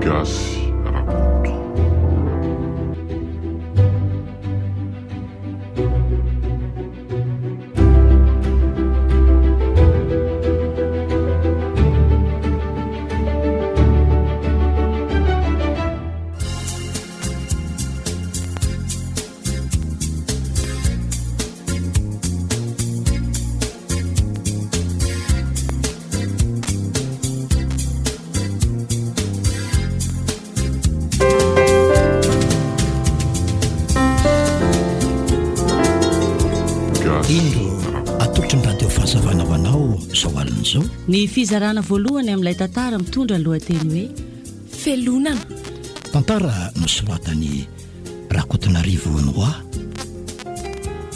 Gasy Rakoto. Ny fizarana voalohany amin'ilay tantara mitondra ny lohateny hoe felonana. Tantara nosoratany Rakotonarivo Noa.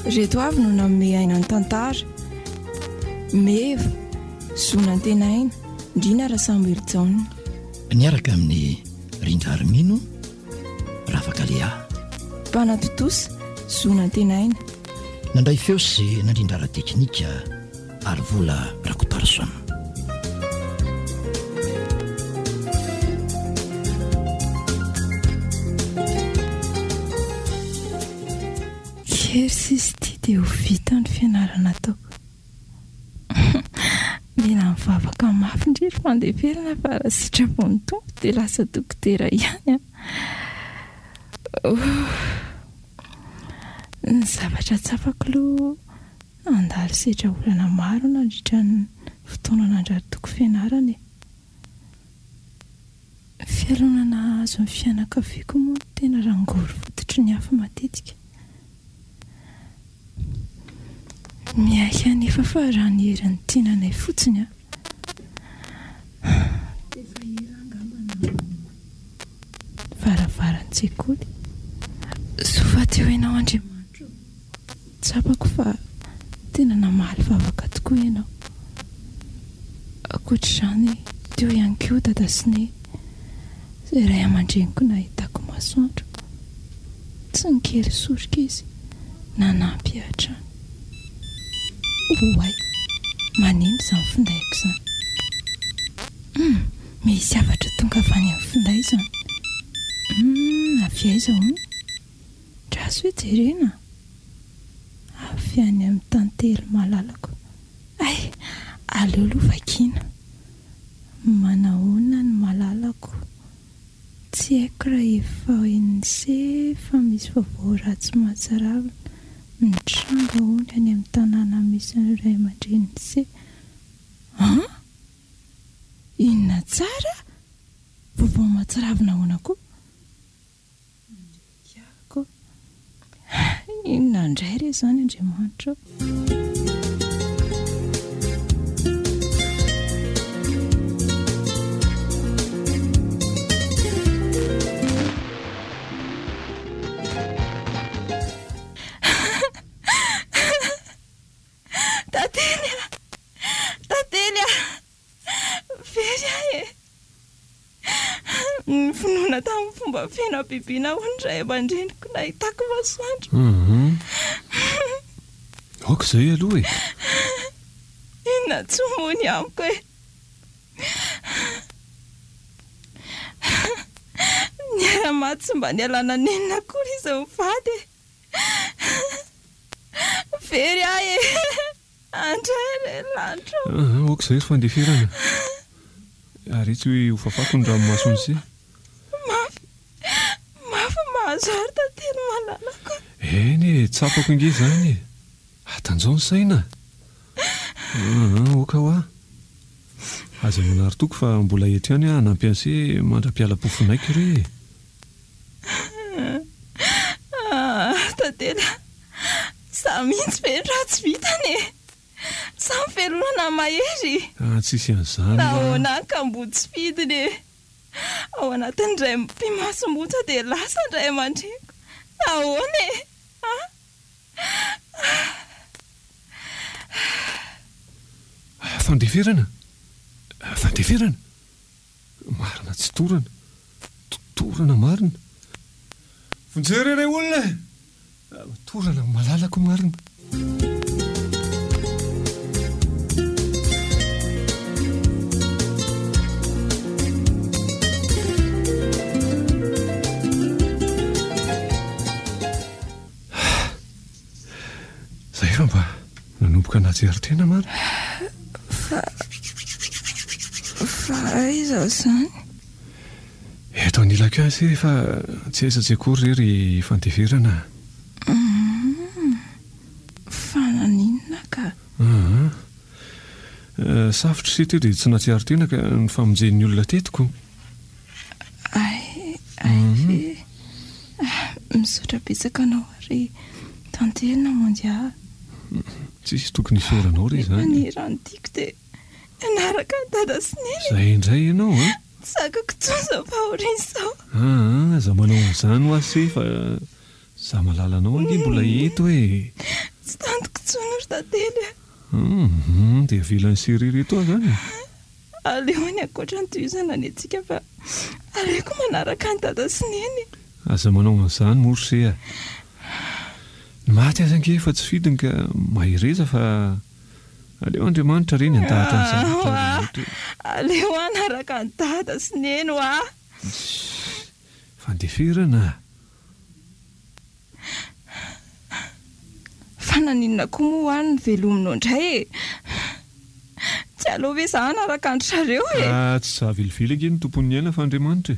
Reto avy no nanome aina ny tantara: Meva, Zonantenaina, Ndrina Rasamboely Jaona. Niaraka amin'ny Rindra Armino, Ravakalia. Mpanatotosa, Zonantenaina. Nandray feo sy nandrindra ara-teknika ary vola Rakotarsona. Kery sisy ty dia ho vita ny fianarana ataoko. Mila mivavaka mafy indrindra fandeferana fa raha sitrapony tompo dia lasa dokotera ihany. Ny zavatra tsapako aloha andalo sedra olana maro nandritra ny fotoana nandraritoko fianarana. Fialonana azo ny fianakaviako moa tena rangory fototry ny hafa matetika. Miaika nefa fa raha ny herin'ny tiananay fotsiny efa irangambana varavaran'ny tsekoly. Sofa teo ianao Andriamanitra, tsapako fa tena namaly vavaka tokoa ianao. Ankoatr'izany teo ihany koa dadasine izay ray aman-dreniko nahitako masoandro, tsy nikery soroka izy nanampy hatrany. Oay, manino izany findaiko izany. Misy zavatra tonga avy any amin'ny finday izany. Avy aiza hono? Draso hoe jerena. Avy any amin'ny tantely malalako. Ay, aleoloha vakina. Manahoana ny malalako? Tsy haiko raha efa inse fa misy vaovao ratsy mahatsarava mitranga hono any amin'ny tanàna misy ny ray aman-dreny se. Inona tsara? Vaovao mahatsiravina hoana koa? Kiako. Inona indray re izany Andriamanitra? Ny finoana tamin'ny fomba fiaina bibiana ho ny ray aman-dreniko nahitako masoandro. Aoka izay aloha e. Inona tsy mony amiko e. Ny ara-maty sy mba nialana nenina kory izy mivady e. Very ahy e. Andray lanitra. Aoka izay ry fandeferana. Ary tsy hoe ho fafako ny ranomasony se. Mafy mahazary tantely malalako. Eny e, tsapako inge izany e. Atanjao ny saina. Oka hoa. Aza manary toko fa mbola eto ihany hanampiase mandra-piala-pofonaiko re. Tantely, za mihitsy ve ratsy vitany e. Samy felonana mahery. Tsisy an'izany. Nahoana ka mbo tsy fidiny e. Ao anatin'indray mpimasom-botsa dia lasa indray aman-dreniko. Nahoana e. Fandeferana. Marina tsy torana. Torana marina. Vonjera iray olona. Torana malalako marina. jery tena mary fa izaho izany eto anilako azy efa tsy aiza tsy akory rery fandeverana fananinona ka safotra sy teo dia tsy natsiaro tena ka ny famonjen'ny olona tetiko misaotra betsaka anao ary tanterina mondia tsisy tokony isoranao re zany manirany tiako dia ianaraka ny dada sy neny zay indray ianao a sakako tsoza fahoriny izao za manao an'izany ho azy fa za malalanao ange mbola eto e tsy tantoko tsony ry tantely dia vilany seriry eto a zany aleony ankoatra ny toizana ny antsika fa aleko manaraka ny dada sy neny aza manao an'izany morse a ny maty azy ange fa tsy fidiny ka mahireza fa aleo Andriamanitra reny andahatra n'izany aleo anaraka ny dada sy neny ho fandeferana fananinona koa moa hoany ny velominao indray e tsy aloha ve za anaraka ny sareo e tsy za vilivily ange ny tompon'ny aina fa Andriamanitra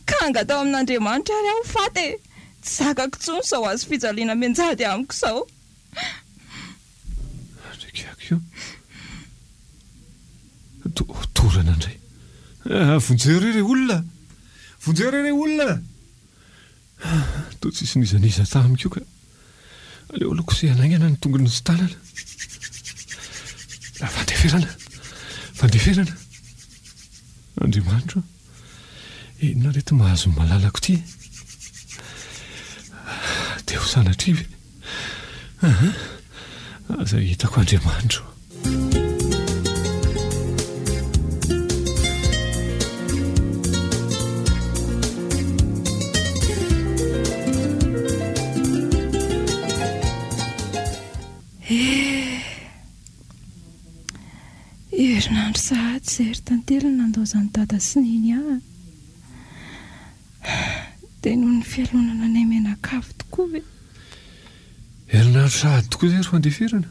ka angatao amin'Andriamanitra ary aho faty e tsy zakako tsony zao azo fijaliana menjady amiko izao ndraikyako io torana indray vonjerere olona vonjerere olona to tsisy nizaniza tamiko io ka aleo aloha kosehanaingana ny tongony sy tanana fandeferana Andriamanitra inona reto mahazo malalako ty dia ho sanatrivy aza hitako Andriamanitra herinandro sahady izay ry tantelina nandao izany dada sy neny aho dia noho ny fialonana nay menakavy tokoa ve herinandro sahady tokoa izay ry fandeferana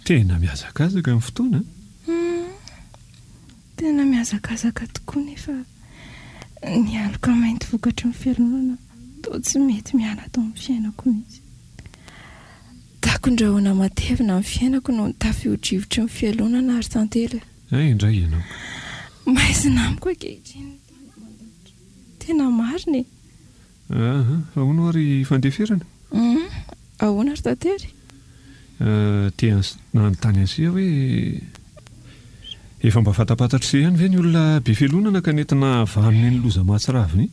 tena miazakazaka amin'ny fotoana tena miazakazaka tokoa nefa ny aloka mainty vokatry ny fialonana toa tsy mety miala atao amin'ny fiainako mihitsy takondrahoana matevina amin'ny fiainako no nitafio-drivotry ny fialonana ary tantely indray ianao maizina amiko ankehitriny tena mariny ahoana ary fandeferana ahoana ry tantely tia nanontany ansia hoe efa mba fatapatatra se ihany ve ny olona be fialonana ka nentina vanony ny loza mahatsiraviny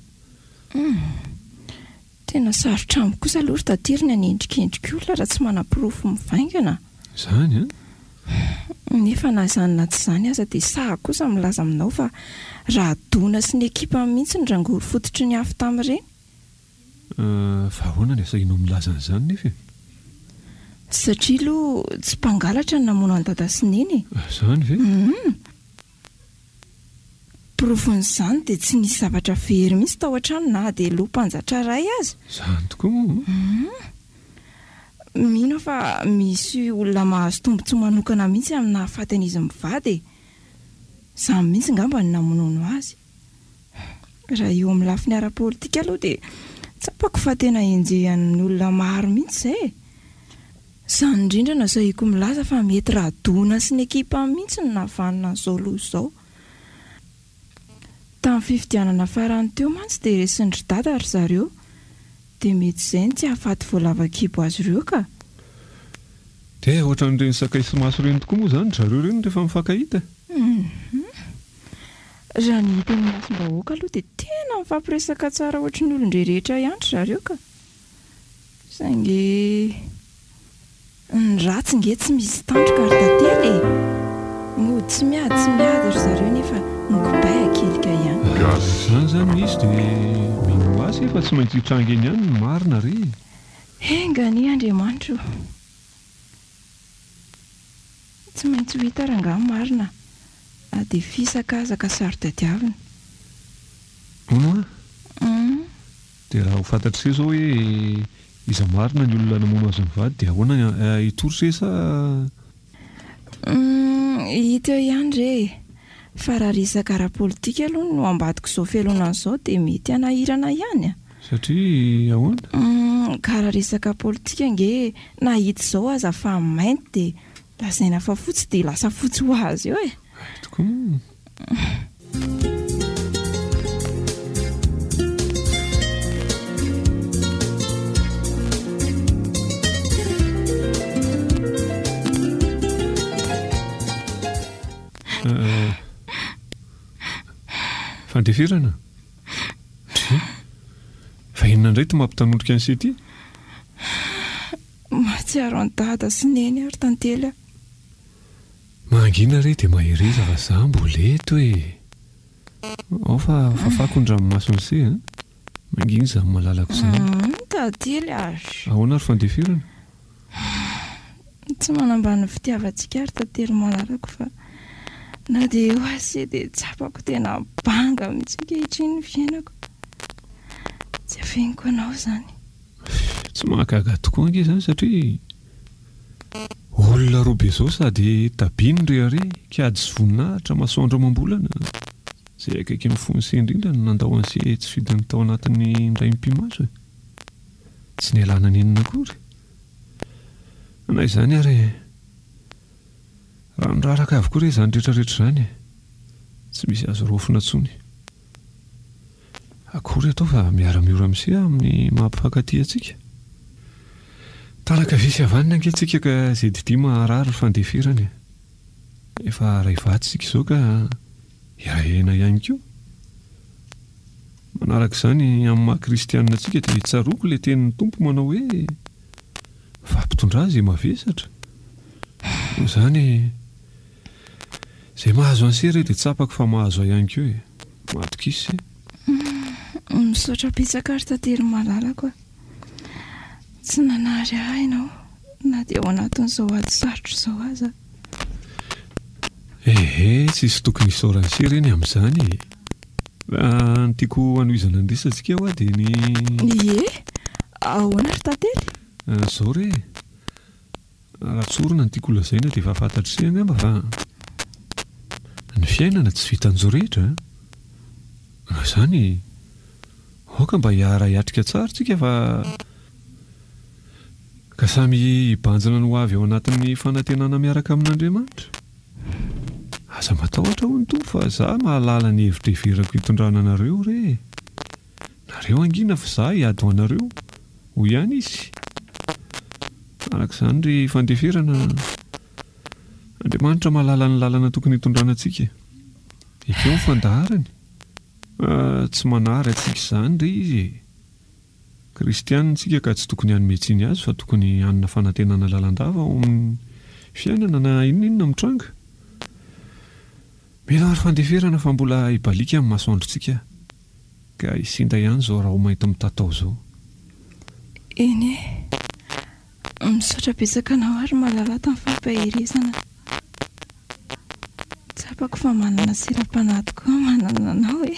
tena sarotra amiko kosa aloha ry tantely ny anendrikendrika olona raha tsy manam-pirofo mivaingana zany nefa na zany na tsy zany aza dia saha kosa milaza aminao fa raha dona sy ny ekipa mihitsy ny rangory fototry ny afo tamin'ireny fa ahoana ny asa inao milaza n'izany nefa satria aloha tsy mpangalatra ny namono any dada sy neny zany ve pirofon'izany dia tsy nisy zavatra very mihitsy tao an-trano na dia loha mpanjatra ray azy zany tokoa mino fa misy olona mahazo tombontsoa manokana mihitsy amin'ny nahafaty an'izy mivady izany mihitsy ngamba ny namonono azy raha eo amin'ny lafiny ara-politika aloha dia tsapako fa tena enjehan'ny olona maro mihitsy izay izany indrindra na zahiko milaza fa mety raha dona sy ny ekipa mihitsy ny nahavanona an'izao loha izao tamin'ny fifidianana farany teo mantsy dia resin'ny ry dada ry zareo dia mety izay ny tsy hahafaty voalava-kibo azy ireo ka dia ohatra n'ireny sakay sy maso ireny tokoa moa izany zareo ireny rehefa mifankahita raha ny hita ny masom-bahoaka aloha dia tena mifampiresaka tsara ohatry ny olon-drerehetra ihany zareo ka saingy ny ratsy nge tsy misy tandroka ry tantely mody tsy miady ry zareo nefa nikobay akelika ihany zany izy dia mino azy efa tsy maintsy hitranga eny ihany ny marina re engany Andriamanitra tsy maintsy ho hita rangaha marina na dia fisaka azaka saro-tadiavina ono dia raha ho fantatr' izay zao hoe iza marina ny olona namono azy mivady dia ahoana itorotra sa hita eo ihany re fa raha resaka ara-politika aloha no ambadiko izao fialonan'izao dia mety anahirana ihany satria ahoana ka raha resaka politika nge nahita izao aza fa mainty dia lazaina fa fotsy dia lasa fotsy ho azy eo tokoa fandefirana fa inona indray ty mampitanondrika an'se ty mahatsiaro any dada sy neny ary tantely mangina re dia mahiriza fa za mbola eto ao fa fakondramomasony se mangina za malalako zany tantely azy ahoana ary fandefirana tsy manambany fitiavantsika ary tantely malalako fa na dia eo asy dia tsapako tena banga mitsika hitriny ny fiainako tsy afeniko anao zany tsy mahagaga tokoa ange zany satria olona roa be zao sady tabiny rehare kiady sy voninahitra masoandro mambolana zay akaiky mifonyse indrindra no nandao an'se tsy fidiny tao anatin'ny indray mpimaso tsy ny alana nenina kory anay zany ary raha niraraka avokoa re zany rehetrarehetra zany tsy misy azo rofina tsony akory atao fa miara-miora am'se amin'ny mampifankaty atsika talaka visy avanina ankentsika ka zay didi maharary fandefirany efa ray vatsika izao ka irahena ihany koa manaraka izany amin'ny maha-kristianina atsika dia tsaroko le tenin'ny tompo manao hoe vampitondra azy mavesatra no zany zay mahazo ansery dia tsapako fa mahazo ihany koa matokisy misaotra betsaka ary tantely malalako tsy nanary ahy ianao na dia ao anatin'izao ady sarotro izao aza tsisy tokony isaoranse reny amin'izany ny tiako hanohizana ny resantsika ao dia ny ahoana ary tantely zao re raha tsorona ny tiako lazaina dia efa fantatry se angamba fa ny fiainana tsy vitan'izao rehetra zany aoka mba hiara hiatrika tsara tsika fa ka samy hibanjana no avy ao anatin'ny fanantenana miaraka amin'Andriamanitra aza matahotra ho ny tompo fa za mahalala ny hevitra hiverako hitondrana anareo re nareo angina fa za hiady ho anareo ho ihany izy arak'izany ry fandefirana Andriamanitra mahalala ny lalana tokony hitondrana antsika ekeo ny fandaharany tsy manara antsika izany re izy kristianitsika ka tsy tokony hanometsiny azy fa tokony hanana fanantenana lalandava ao amin'ny fiainana na inonina mitranga mila ary fandeferana fa mbola hibalika amin'ny masoandrotsika ka isinda ihany zao raha ho mahita mitatao zao eny misaotra betsaka anao ary malala tamin'ny fampahirizana tsapako fa manana siram-panahy koa manana anao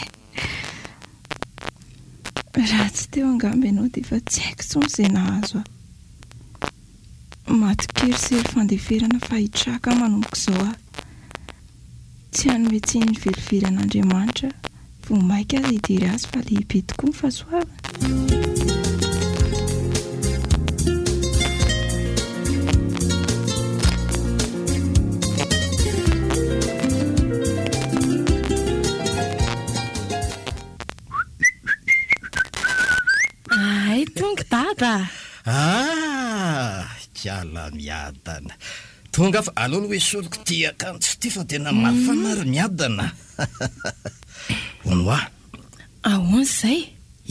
raha tsy teo angamby ianao dia efa tsy haiko tsony izay nahazo matokery sery fandeferana fa hitraka manomboka izao aho tsy hanometsiny ny velivelan'Andriamanitra vo maika aza hidiry azy fa lehibe tokoa ny fahasoavana kiala miadana tonga fa aloha hoe soloko ty akanjo ty fa tena mafanary miadana honoa ahoana izay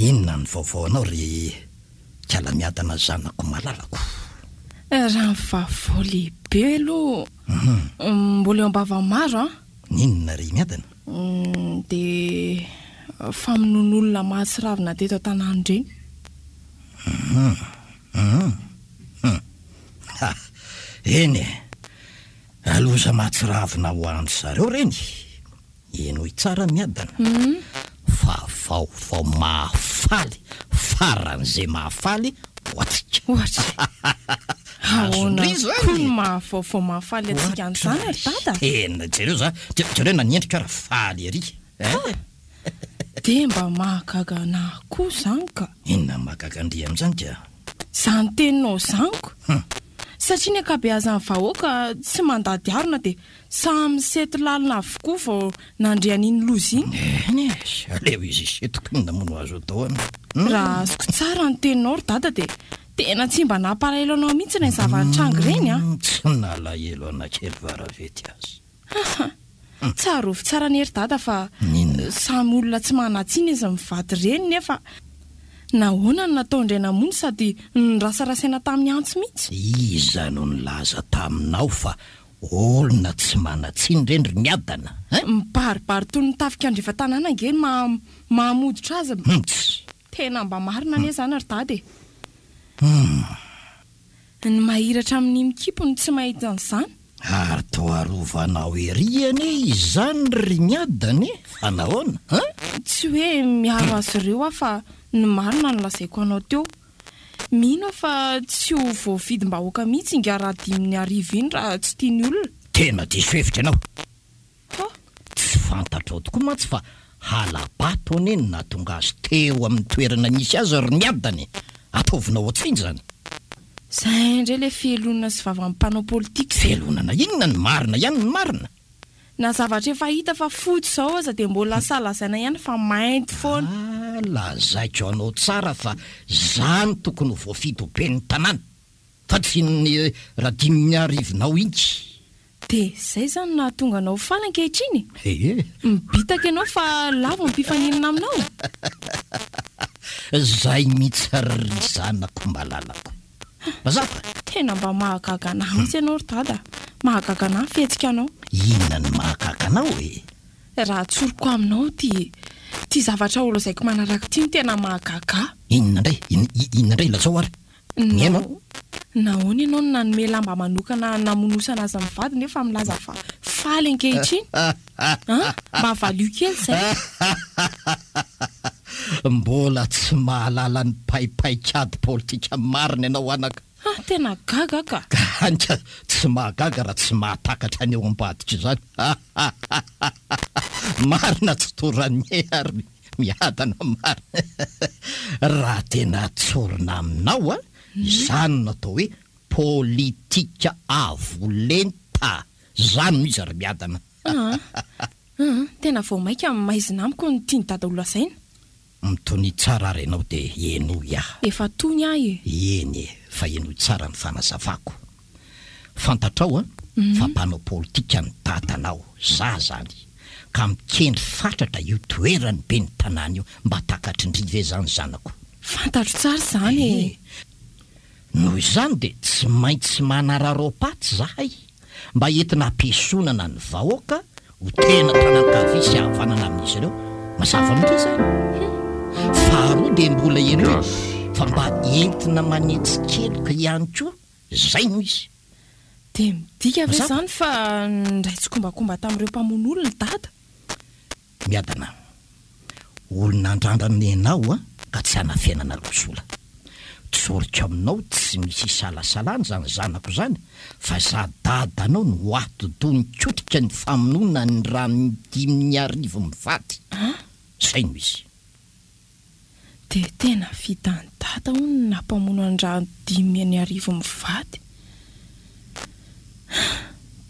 inona ny vaovao anao ry kiala miadana zanako malalako raha ny vaovao lehibe aloha mbola eo ambava maro ninona ry miadana dia famonon'olona mahatsiravina teto an-tanàna ireny eny aloza mahatsiravina ho andro zareo reny eno tsara miadana fa vaovao mahafaly faran'izay mahafaly boatsika ohatra ahoana Azondry zany. koa no mahavaovao mahafaly atsika an'izany ry dada tena jereo za jereo nanendrika raha faly ery dia mba mahagaga anahy koa zany ka inona mahagaga andry amin'izany ka zany teninao zaniko satria ny akabeazan'ny vahoaka tsy mandady arona dia samy sety lalina avokoa vao nandrian'iny loza iny aleo izy setoko ny namono azo atao raha azoko tsara ny teninao ry dada dia tena tsy mba nampalahelo anao mihitsy ny zava-nitrango reny a tsy nalahelo anakely varavety azy tsarovy tsara ny hery dada fa samy olona tsy manatsiny izy mivady reny nefa nahoana ny nataondray namony sady nirasarasaina tamin'ny antso mihitsy iza no nilaza taminao fa olona tsy manatsiny reny ry miadana mibaribary toy ny tafika andrefa tanàna ngeny mahamoditra azy tena mba marina ane zany ry dada ny mahiratra amin'ny mikipony tsy mahita an'izany ary toarovanao ery ane izany ry miadany fa nahoana tsy hoe miaro azy ireo aho fa ny marina no lazaiko anao teo mino fa tsy ho voavidim-bahoaka mihitsy ingaraha 5,000 iny raha tsy tiany olona tena diso hevitra ianao tsy fantatrao tokoa mantsy fa halabato ane ny nahatonga azy teo amin'ny toerana nisy azy ry miadany ataovinao ohatsiny zany zay indray le fielonana sy vavam-panao politika fielonana inona ny marina ihany ny marina na zavatra efa hita fa fotsy zao aza dia mbola salazaina ihany fa mainty foana lazaiko anao tsara fa zany tokony ho voafito be ny tanàna fa tsy ny raha 5,000 intsy dia zay zany nahatonga anao faly ankehitriny mibitaka ianao fa lavo mpifaninana aminao zay mihitsy ry zanako malalako mazava tena mba mahagaga anahy mihitsy ianao ry dada mahagaga anahy fihetsika anao inona ny mahagaga anao raha tsoroko aminao ty zavatra olazaiko manaraka ty ny tena mahagaga inona indray lazao ary miainao nahoana ianao no nanome lamba manokana namonosana azy mivady nefa milaza fa faly ankehitriny mba valio kely zay mbola tsy mahalala ny paipaikady politika marina ianao anaka tena gaga ka anka tsy mahagaga raha tsy mahatakatra any eo ambadika zany marina tsy toranye ary miadana marina raha tena tsorina aminao zany natao hoe politika avolenta zany no izy ary miadana tena vao maika maizina amiko ny tiany dada olona zaina mitony tsara renao dia eno iaho efa tony ahy eny fa eno tsara ny fanazavako fantatrao fa mpanao politika ny dadanao za zany ka mikendry fatratra io toerany be ny tanàna io mba takatry ndrive zany zanako fantatro tsara zany noho izany dia tsy maintsy manararopaty zahay mba entina ampiasonana ny vahoaka ho tena tanakavy havanana amin'izy ireo mazava amin'izay zany faharoa dia mbola eno fa mba entina manetsikelyka ihany koa zay no izy dia midika ve zany fa ndray tsy kombakomba tamin'ireo mpamon'olona dada miadana olona andrandrany anao ka tsy hanafiainana losola tsorika aminao tsy misy isalasalana zany zanako zany fa za dadanao no ato-do ny kotrika ny famonona ny raha 5,000 mivady zay no izy dia tena vita ny dada ho ny nampamono ny raha 5,000 mivady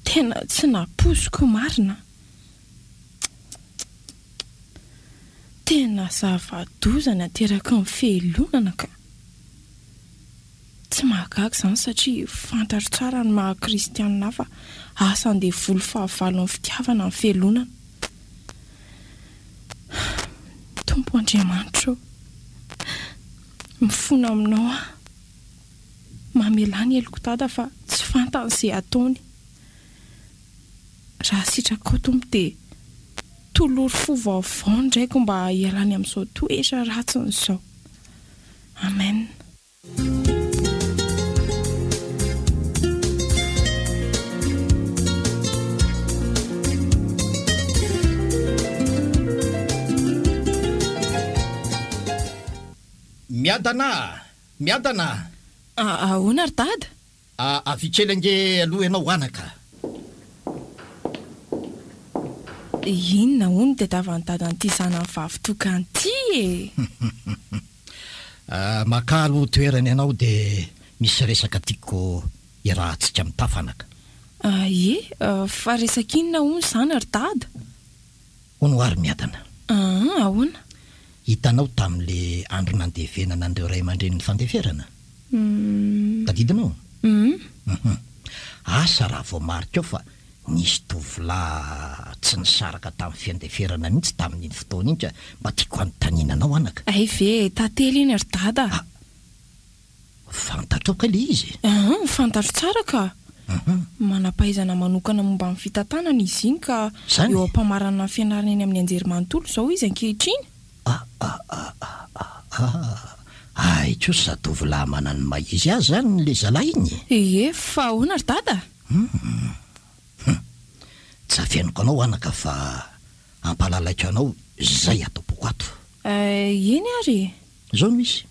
tena tsy napoziko marina tena zavadozany ateraka ny fielonana ka tsy mahagaga zany satria fantatro tsara ny maha kristianina fa asan'deha volo fahavalo ny fitiavana ny fielonana tompo Andriamanitra mifona aminao mamelany eloko dada fa tsy fantany izay ataony raha sitraka tompo dia tolory fo vaovao ndraiky mba hialany amin'izao toetra ratsiny izao amen miadana miadana ahoana ry dada? Avitselange aloha ianao anaka. Inona hono dia davany dada n'ity zanany vavitokany ity e? Makalo toerana ianao dia misy resaka tiako irahantsika mitafanaka. Fa resaka inona hono izany ry dada? Hono ary miadana. Ahoana? Hitanao tamin'le andro nandevenana andreo ray aman-drenin'ny fandeferana. Tadidinao? Asa raha vao marika ao fa nisy tovolahy tsy nisaraka tamin'ny fiandeferana mihitsy tamin'iny fotoana iny ka mba tiako anontaniananao anaka. Ay ve tantely iny ry dada? Fantatro ka le izy? Fantatro tsara ka. Manam-pahaizana manokana momba amin'ny fitantanana izy iny ka eo ampamarana fianarana eny amin'ny anjerimanontolo izao izy ankehitriny. Kosa tovolahy manano maizy azy zany le zalahy iny. Fa ahoana ry dada? Tsy afenoko anao anaka fa ampalalaiko anao zay ataopoko ato. Eny ary? Zao no izy.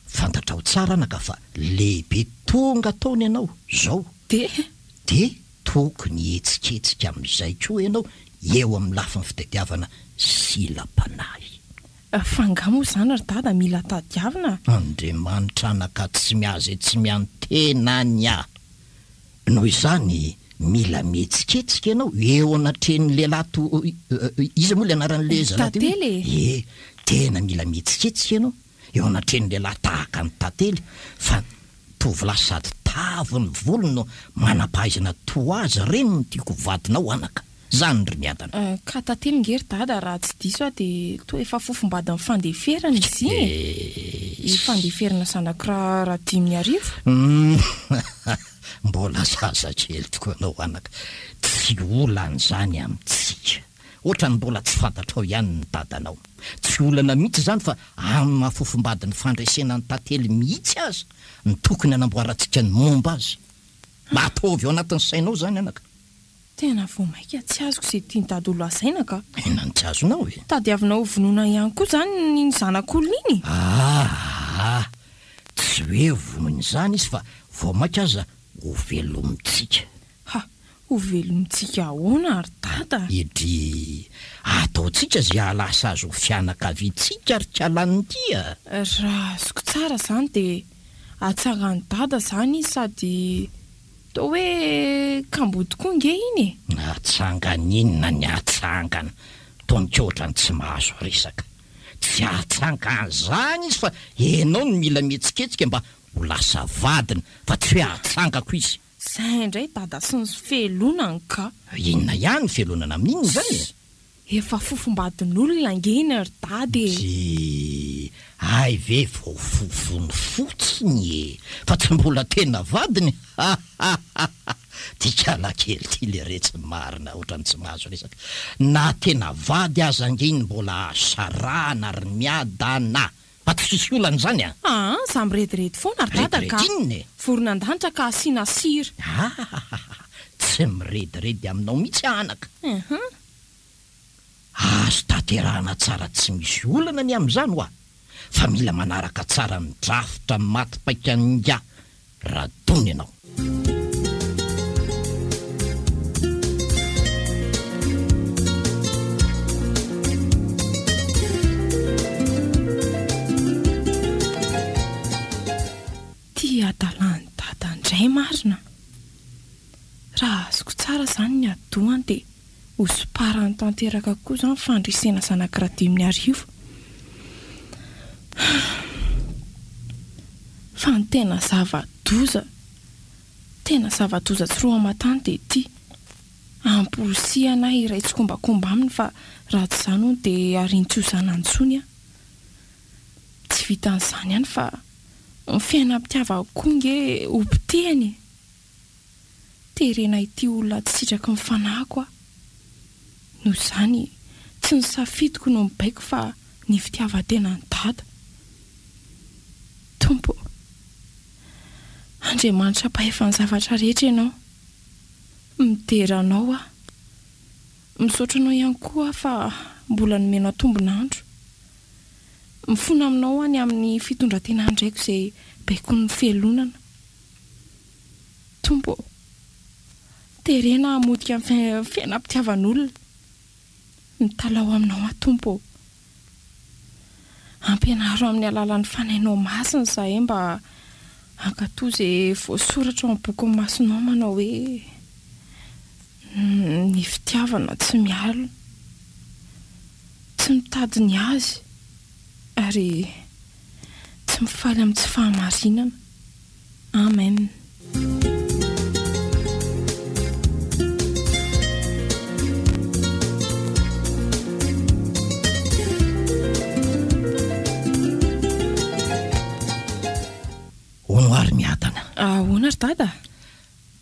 Fantatra ho tsara anaka fa lehibe tonga taony ianao zao. De tokony etsiketsika amin'izay koa ianao eo amin'ny lafin'ny fitadiavana silam-panahy. Fangamo izany ry dada mila tadiavina? Andriamanitra anaka tsy mihaza tsy miantena ny ahy. Noho izany mila mietsiketsika ianao eo anatrehan'ny lehilahy izy moa le anaran'le zalahy tantely? Tena mila mietsiketsika ianao eo anatrehan'ny lehilahy tahaka ny tantely fa tovolahy sady tavo ny volony no manam-pahaizana toa azy reny no tiako vadinao anaka. Zany ry miadana. Ka tantely ngery dada raha tsy diso dia toa efa fofombadin'ny fandeferana izy iny. Fandeferana sanakiraha 10,000. Mbola zaza kely tokoa anao anaka. Tsy olan'izany amintsika. Ohatrany mbola tsy fantatrao ihany ny dadanao. Tsy olana mihitsy zany fa amin'ny mahafofombadin'ny fandresena ny tantely mihitsy azy ny tokony hanamboarantsika ny momba azy. Mahatovy ao anatin'ny sainao zany anaka. Tena vao maika tsy azoko izay tiany dada olo asaina ka. Inona tsy azonao e? Tadiavinao vonoina ihany koa zany ny zanak'olona iny. Tsy hoe vonoina izany izy fa vao maika aza ho velomitsika. Ho velomitsika ahoana ry dada? Edry ataotsika zay ahalasa azy ho fianakaviantsika ry kalan'ity. Raha azoko tsara zany dia atsangany dada zany sady toa hoe kambo tokoa nge iny e. Atsangana inona ny atsangana? Tonika ohatrany tsy mahazo resaka. Tsy atsangana zany izy fa ianao no mila mietsiketsika mba ho lasa vadina fa tsy hoe atsangako izy. Zay indray dada sy ny felonany ka. Inona ihany felonana amin'iny zany? Efa fofombadin'olona angeny ry dada e. Ay ve vao fofony fotsiny e. Fa tsy mbola tena vadiny. Tikala kely ty le retsy marina ohatrany tsy mahazo resaka. Na tena vady aza angeny mbola sarana ry miadana. Fa tsy sisy olana zany a. Za mirediredy foana ry dada ka. Voronandanitra ka asiana sira. Tsy mirediredy aminao mihitsy anaka. Azo tanterahana tsara tsy misy olana ny amin'izany ho fa mila manaraka tsara ny drafitra matipaika nga raha dony ianao. Adalany dada indray marina. Raha azoko tsara zany ny adohany dia hosoparany tanteraka koa zany fandresena zanakiraha 10,000. Fa ny tena zava-doza tsy roa amatany dia ity amporisihana iray tsy kombakomba aminy fa raha tsy zany hono dia ariany-tsy ho zanantsony a. Tsy vitan'izany ihany fa ny fiainam-pitiavako koa nge ompitehany. Terena ity olona tsy sitraky ny fanahiko a. Noho izany tsy ny safidiko no mibaiko fa ny fitiavan-tena ny dada. Tompo, Andriamanitra mpahefa ny zavatra rehetra ianao. Mideranao a. Misaotra anao ihany koa fa mbola nomenao tombonandro. mifona aminao any amin'ny fitondratena ndraiko izay baiko ny fialonana. Tompo, terena modika amin'ny fiainam-pitiavan'olona. Mitalao aminao a Tompo. Ampianaro amin'ny alalan'ny fanainao masina izahay mba hankatoa izay voasoratra ao amin'ny boky masinao manao hoe ny fitiavana tsy mialo, tsy mitady ny azy ary tsy mifaly amin'ny tsy fahamarinana. Amen. Honoary miadana. Ahoana ry dada?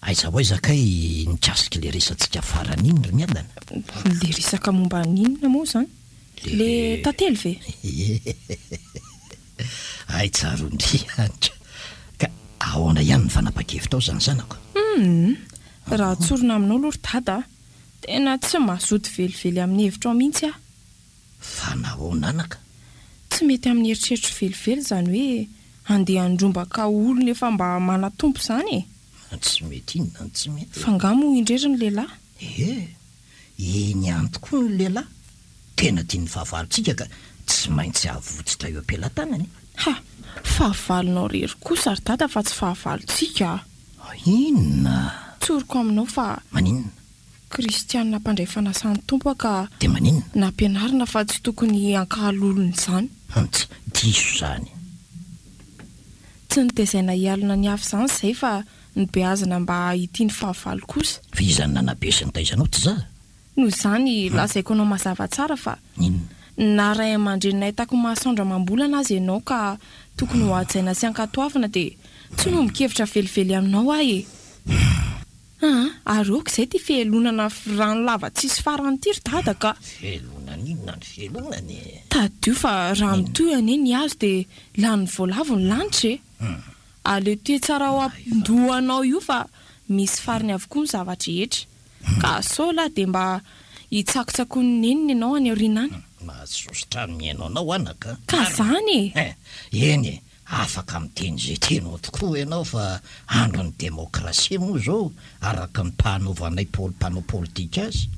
Aiza hoe zakay nikasika le resantsika farany iny ry miadana. Le resaka momba n'inona moa zany? Le tantely ve? Ay tsarondry antra. Ka ahoana ihany ny fanapa-kevitra ao zany zanako? Raha tsorina aminao aloha ry dada, tena tsy mazoto velively amin'ny hevitra ao mihitsy aho. Fa nahoana anaka? Tsy mety amin'ny eritreritro velively zany hoe andeha andrombaka olona efa mba manatompo zany e. Tsy mety inona, tsy mety. Fangamo indrery ny lehilahy. Eny ihany tokoa ny lehilahy. Tena tia ny fahavalontsika ka tsy maintsy avotsitra eo am-pelantanany. Fahavalonao rery kosa ry dada fa tsy fahavalontsika. Inona? Tsoriko aminao fa maninona? Kristianina mpandray fanasan'ny tompo ka de maninona? Nampianarina fa tsy tokony hankahalolony izany. Tsy diso zany. Tsy nitezaina hialina ny hafa zany izay fa nibeazana mba hitiany fahavalo kosa. Fa izany nanabesiny taizanao tsy za? Noho izany lazaiko anao mazava tsara fa inona? Na ray aman-drenay tako mahasaondra mambolana azy ianao ka tokony ho hajaina sy hankatoavana dia tsy no mikevitra velively aminao ahy e. Aroako izay ty fielonana rano lava tsisy farany ty ry dada ka. Felonana inona ny felonany? Tadio fa raha mitohany eny azo dia lany voalavo ny lanitra e. Aleo ty tsara ho ampidohanao io fa misy fariny avokoa ny zavatra rehetra. Ka sola dia mba hitsakotsakon'ny neniny ianao any aoriana any. Mahasositra miainao anao anaka. Ka zany e. Eny afaka miteny izay tenao tokoa ianao fa andron'ny demokrasia moa zao araka ny mpanaovanay mpanao politika azy.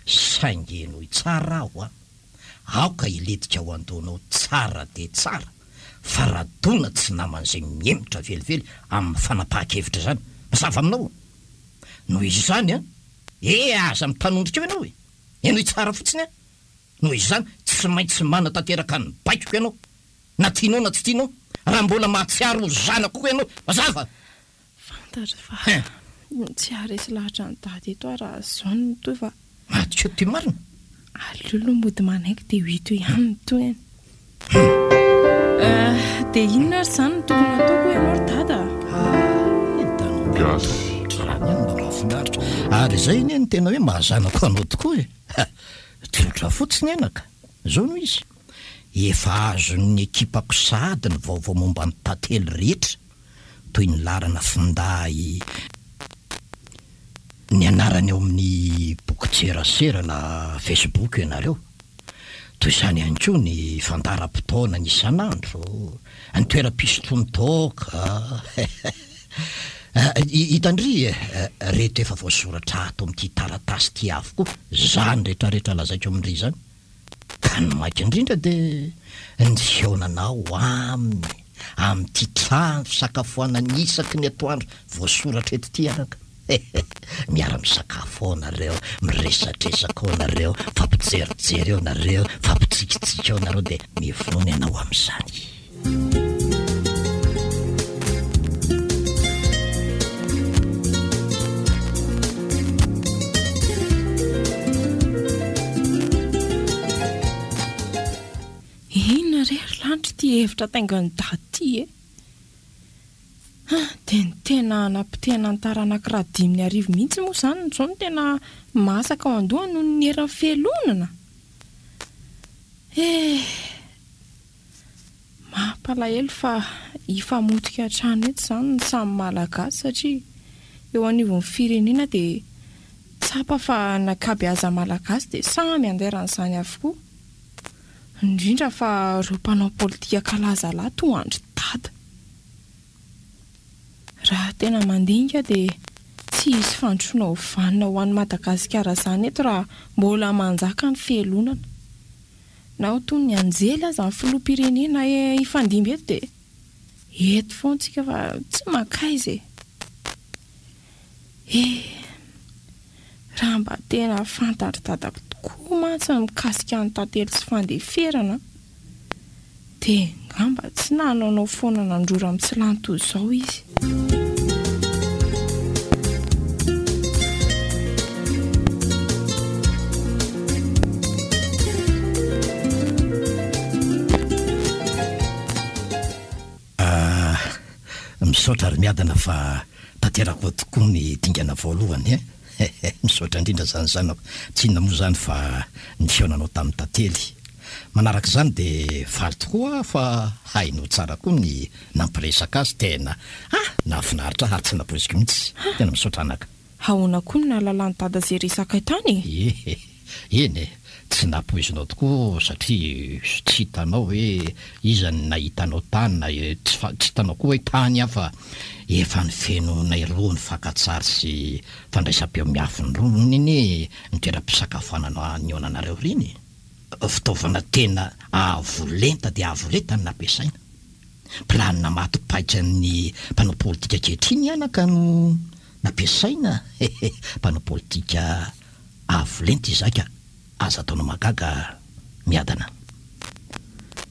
Saingy enoy tsara aho aoka iletika ho andonao tsara de tsara fa raha dona tsy naman'izay miemitra velively amin'ny fanapahan-kevitra zany mazava aminao noho izy zany aza mitanondrika eo ianao enoy tsara fotsiny noho izy zany tsy maintsy manatanteraka ny baikoko ianao na tianao na tsy tianao raha mbola mahatsiaro zanako koa ianao mazava. Fantatra fa tsy aresy lahatra ny dady eto raha zao ny toy fa matiko ty marina. Alolo mody manaiky dia hito ihany ny toy eny. Dia inona ary zany ny tokony ataoko ianao ry dada? Ary izay iny ny tena hoe mahazanako anao tokoa tsotra fotsiny enaka zao no izy efa azon'ny ekipako sady ny vaovao momba ny tantely rehetra toy ny larana finday ny anarany eo amin'ny bokin-tserasera na Facebook ianareo toy izany ihany koa ny fandaram-potoana ny isan'andro ny toeram-pisotroan-taoka hitandry reto efa voasoratra ato amin'ity taratasy ty avokoa zany rehetrarehetra lazaiko amin'indry zany ka ny maiky indrindra dia ny fionanao amin'ity trano fisakafoanany isaky ny atoandro voasoratra eto ty araka miara-misakafo ao nareo miresatresaka ao nareo fampijerijery ao nareo fampitsikitsika ao nareo dia mivony ianao amin'izany. Inona rery lanitra ty hevitra taingany dady ty dia ny tena nampitena antara anankiray 5 mihitsy moa zany zao no tena masaka ao andoha noho ny eran'ny fialonana. Mampalahelo fa hifamotika trano eto zany ny samy malagasy satria eo anivon'ny firenena dia tsapa fa nakabeaza malagasy dia samy anderan'izany avokoa. indrindra fa ro mpanao politika kalaza lato andro dada. Raha tena mandinika dia tsy hisy fandrosoana ho vanina ho an'ny Madagasikara izany eto raha mbola manjaka ny fielonana. Na ho toy ny anjely aza ny filoham-pirenena ifandimby eto dia eto foana tsika fa tsy makaiza raha mba tena fantatra dadako tokoa mantsy ny mikasika ny tantely sy fandeferana dia ngamba tsy nanaonao foana nandrora amin'ny tsy lany toy izao izy. Misaotra ary miadana fa tanterako tokoa ny dingana voalohany misaotra indrindra zany zanako, tsy inona moa zany fa ny fionanao tamin'ny tantely. Manaraka izany dia faly tokoa fa hainao tsara koa ny nampiresaka azy, tena nahafinaritra tsy napoiziko mihitsy, tena misaotra anaka. Ahoana koa ny nahalalany dada izay resaka tany? Eny tsy napoizinao tokoa satria tsy hitanao hoe iza ny nahitanao tany na tsy hitanao koa hoe tany hafa efa ny fenonay roa ny fankatsary sy fandraisam-peo miafiny roa iny ny toeram-pisakafoanana ny onanareo riny. Fitaovana tena avolenta dia avolenta ny nampiasaina. Planina matopaitra ny mpanao politika kehitriny anaka no nampiasaina. Mpanao politika avolenta izaka aza ataonao magaga miadana.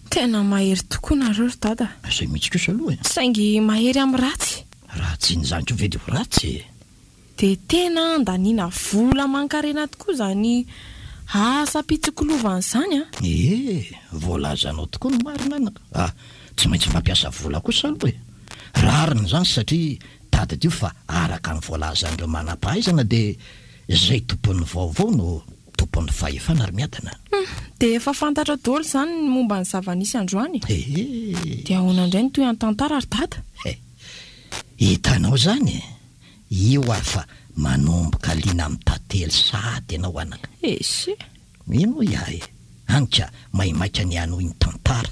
Tena mahery tokoa nareo ry dada. Izay mihitsy kosa aloha saingy mahery amin'ny ratsy. Ratsy in'izany koa ve dia ratsy? Dia tena andaniana vola mankarena tokoa zany asa pitsikolovan izany voalazanao tokoa no marina anaka. Tsy maintsy fampiasa vola kosa aloha rariny izany satria tadadio fa araka ny voalazan'ireo manam-pahaizana dia izay tompon'ny vaovao no tompon'ny fahefana ary miadana. Dia efa fantatra daholo izany ny momba ny zava-nisy androany. Dia ahoana indray ny toy any tantara ary dada? Hitanao zany io ary fa manomboka liana amin'ny tantely sady ianao anaka. Mino iahy anka maimaika ny ano iny tantara.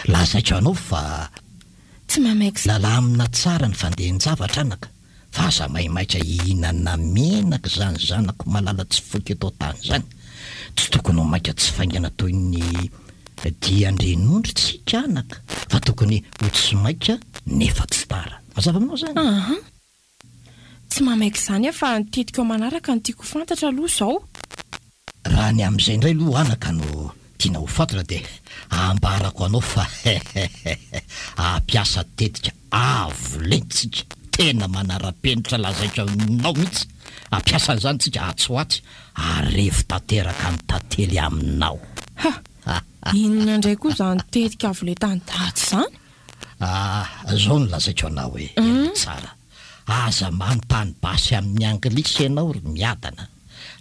Lazaitra anao fa tsy mamaika lalamina tsara ny fandehan-javatra anaka, fa aza maimaika ihinana menaka zany zanako malala tsy foky atao tany zany. Tsy tokony ho maika tsy faingana toy ny diandrenondry tsika anaka, fa tokony ho tsy maika nefa tsy tara. Mazava aminao zany? Tsy mamaika izany fa nitetika ao manaraka ny tiako fantatra aloha izao. Raha ny amin'izay indray aloha anaka no tiana ho fantatra dia ambarako anao fa ampiasa tetika avolentsika, tena manara-penitra lazaitra aminao mihitsy. Ampiasa an'izany tsika atsoatsy arevo tanteraka ny tantely aminao. Inona indray koa izany tetika avolentany daty izany? Zao no lazaitra anao hoe tsara. Aza manontany basy amin'ny anglisy ianao ry miadana.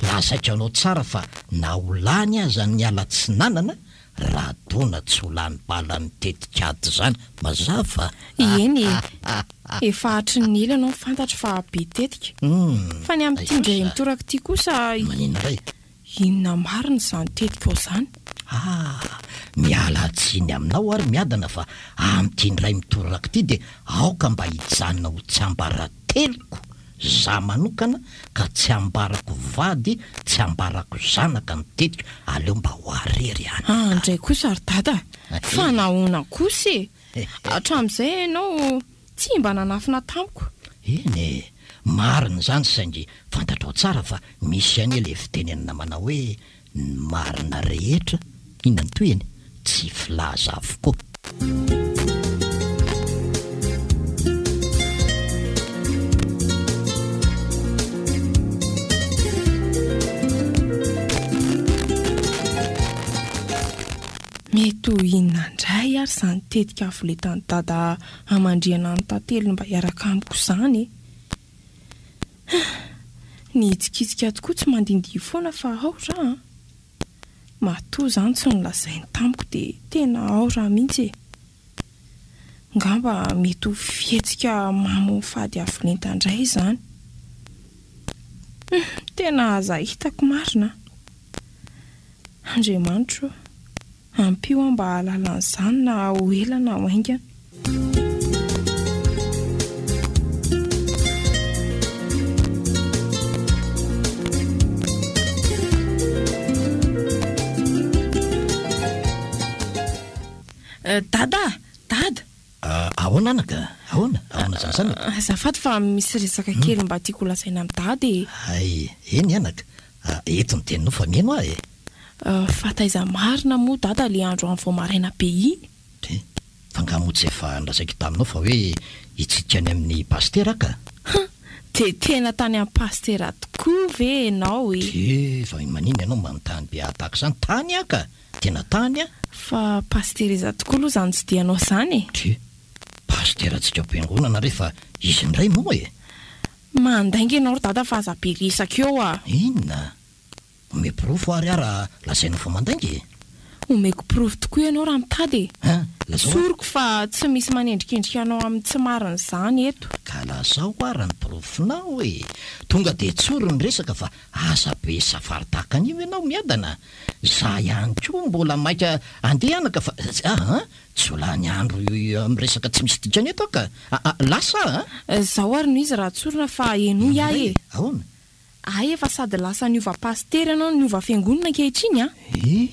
Lazaitra anao tsara fa na ho lany aza ny ala tsinanana raha dona tsy ho lany bala ny tetikady zany. Mazava? Eny efa hatry ny ela anao fantatra fa be tetika. Fa ny amin'ny tindray mitoraka ity kosa manina ray? Inona marina izany tetika ao izany? Miala tsiny aminao ary miadana fa amin'ity ndray mitoraka ity dia aoka mba hijanona ho tsy ambarateloko za manokana ka tsy ambarako vady, tsy ambarako zanaka ny tetika, aleo mba ho arery any. Indray kosa ary dada, fa nahoana kosa hatramin'izay ianao tsy mba nanafina tamiko. Eny marina izany saingy fantatrao tsara fa misy any ilay fitenenana manao hoe ny marina rehetra inona ny toy eny tsy filaza avokoa. Mety ho inona indray ary izany tetika avoletany dada hamandriana ny tantely mba hiaraka amiko izany. Ny hitsikitsika tokoa tsy mandindihy foana fa ao raha. Matoa izany tsy nolazainy tamiko dia tena ao raha mihitsy. Ngamba mety ho fihetsika mamo fady avolenta indray izany. Tena aza hitako marina. Andriamanitro ampio mba halalan'izany na ho ela na ho haingana. Dada ahoana anaka ahoana zany azafady fa misy resaka kely mba tiako lasaina amin'ny dady. ay eny anaka eto ny teninao fa mieno ahy fataiza marina moa dada le andro amin'ny voamaraina be iny de fangamotsy efa ndrasaky taminao fa hoe hitsika any amin'ny pastera ka de tena tany amin'ny pastera tokoa ve enao fa manino ianao manontany be ataka izany tany aka tena tany a fa pastereza tokoa aloha zany tsy dianao zany pastera tsika am-piangonana rehefa izy ndray moa mandainga ianao dada fa aza be resaka eo inona ome pirofo ary raha lasainao fa mandaingy omeko pirofo tokoa ianao raha mitady soroko fa tsy misy manendrikendrika anao amin'ny tsy marina zany eto ka lazao raha ny pirofonao tonga de tsoro ny resaka fa asa be safary tahakany io ianao miadana za ihany koa mbola maika andehanaka fa tsy olany andro amin'ny resaka tsy misy dikany eto ka lasa zao ary no izy raha tsorona fa eno iahy ahoana ay efa sady lasa niova pastera ianao niova fiangonana ankehitriny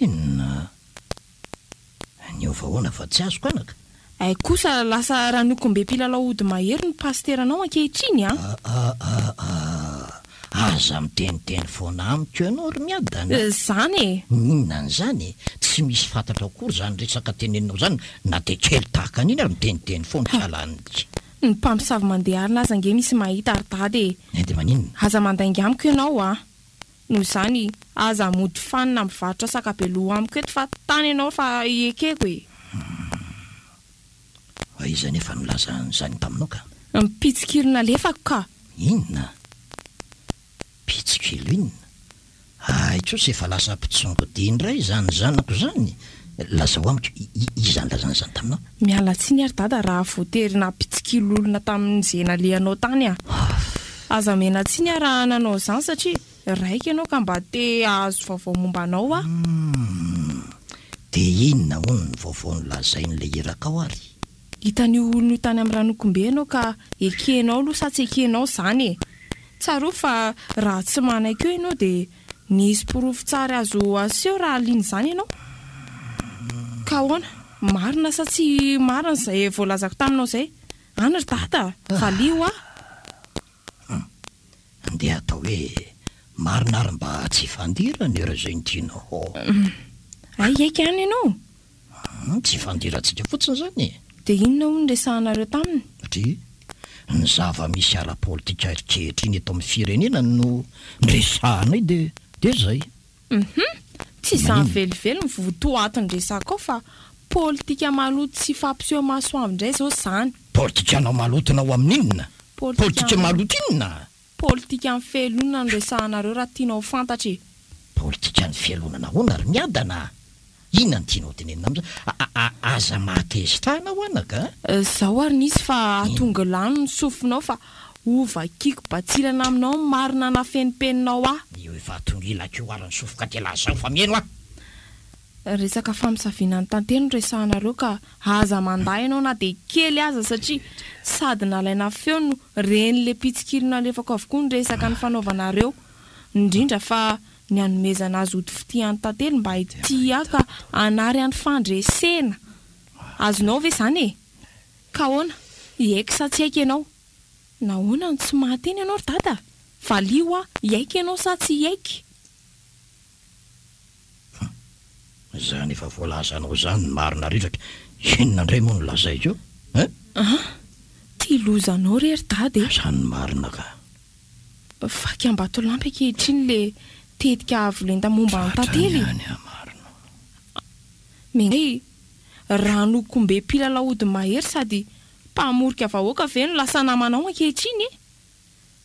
inona niova hoana fa tsy azoko anaka ay kosa lasa raha nokombe mpilalao ody mahery ny pasteranao ankehitriny aza miteniteny foana amiko ianao ry miadana zany inona n'izany tsy misy fantatra akory zany resaka teneninao zany na de kely tahaka an'iny ary miteniteny foana tsalanitsy ny mpamosavy mandeha arina aza nge misy mahita ary dady de maninona aza mandainga amiko ianao noho izany aza mody fanina mivarotra sakabeloha amiko eto fa tany ianao fa ekeko iza nefa nilaza n'izany taminao ka mipitsikilona lefako ka inona pitsikilo inona tsosa efa lasa mpitsongodiny indray zany zanako zany lazao amiko izany lazany zany taminao miala tsiny ary dada raha voatery na pitsikilo olona tamin'ny zena lehanao tany aza mena tsiny raha nanao zany satria raika ianao ka mba te ahazo vaovao momba anao de inona hono ny vaovao nolazain'le irakao ary hitany olona tany amin'ny ranokombe ianao ka ekenao aloha sa tsy ekenao zany tsaro fa raha tsy manaiky eo ianao de nisy pirofo tsara azo aseho raha liany zany ianao ka hoana marina sa tsy marina zay voalazako taminao zay any ry dada valio andeha atao hoe marina ary mba tsy fandirana ero zay nitianao ay aiky any ianao tsy fandirantsika fotsiny zany de inona ho nyresahanareo taminy satria ny zava-misy ara-politika erikehitriny eto amin'ny firenena no nresahanay de zay tsy zany velively mivotoatiny resaka ao fa politika maloto sy fampiseho masoavy indray zao zany politikanao malotonao amin'inona politika maloto inona politika amin'ny fialonana no resahanareo raha tianao fantatry politika ny fialonana hoana ry miadana inona ny tianao tenenina am'zay aza mahatezitrahana ho anaka zao ary nisy fa atonga lano ny sofinao fa ovakiko batsilana aminao marina na fenipeninao io efa tongilako ary ny sofoka telazao fa mieno resaka famisavinany tantely no resahanareo ka aza manday ianao na de kely aza satria sady nalaina feo no renyle pitsikilona lefako avokoa ny resaka ny fanaovanareo indrindra fa ny anomezana azy ody fitiany tantely mba ity aka anary any fandresena azonao ve zany ka hoana iaiky sa tsy aiky ianao nahoana no tsy mahateny ianao ry dada valio iaiky ianao sa tsy iaiky zany efa voalazanao zany marina ritraka inona ndray moa no lazaiko ty lozanao rery dady zany marina ka faky ambatolampy akehitriny le tetika avolenta momba ny tantely mengay raha nokombe mpilalao-ody mahery sady mpamorika vahoaka ve no lasa namanao ankehitriny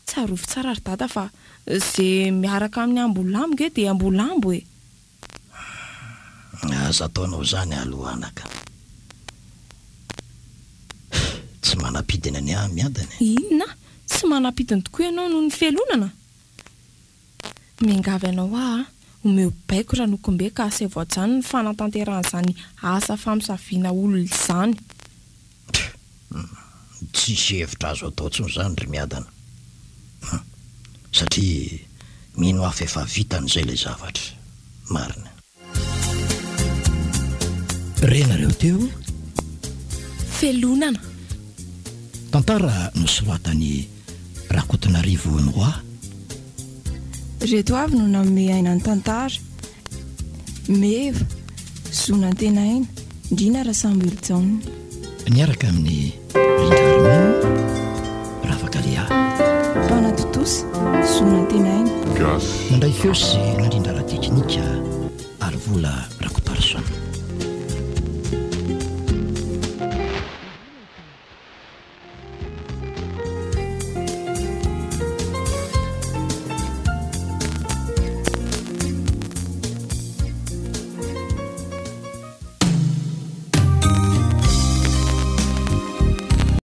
tsarovy tsara ry dada fa zay miaraka amin'ny ambolambo e de ambolambo aza ataonao zany alohanaka tsy manapidina any miadany inona tsy manapidiny tokoa ianao noho ny fialonana mingavy anao omeo baiko raha nokombe ka asa voajany ny fanatanteran'izany asa famisaviana olona izany. Tsisy hevitra azo atao tsony izany ry miadana satria mino hafa efa vitan'izay ilay zavatra marina. Renareo teo felonana tantara nosoratany Rakotonarivo ny roa. reto avy no nanome aina ny tantara meva zonantena aina indrina raha Samuel John niaraka amin'ny Rindarmin Ravakalia mpanatotosy zonantena aina gas nandray feo sy nandrindra raha teknika ary vola Rakotarsona.